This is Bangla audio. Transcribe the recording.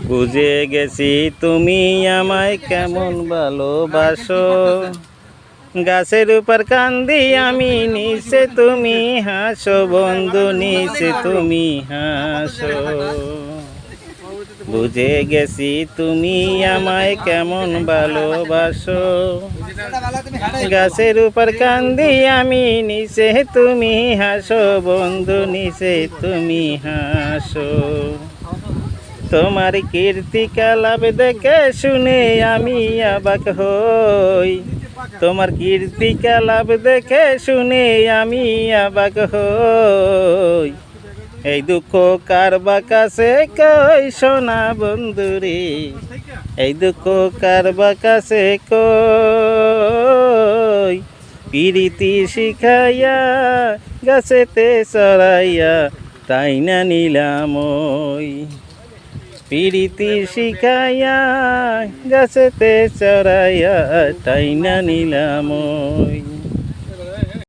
বুঝে গেছি তুমি আমায় কেমন ভালোবাসো। গাছের উপর কান্দি আমি, নিচে তুমি হাসো বন্ধু, নিচে তুমি হাসো। বুঝে গেছি তুমি আমায় কেমন ভালোবাসো। গাছের উপর কান্দি আমি, নিচে তুমি হাসো বন্ধু, নিচে তুমি হাসো। তোমার কীর্তি কলাপ দেখে শুনে আমি অবাক হই। তোমার কীর্তি কলাপ দেখে শুনে আমি অবাক হই। এই দুঃখ কার বা কাছে কই সোনা বন্ধুরে, এই দুঃখ কার বা কাছে কই। প্রীতি শিখাইয়া গাছেতে চড়াইয়া তাই না নিলাম ওই। প্রীতি শিখাইয়া গাছেতে চড়াইয়া তাই না নিলাম ওই।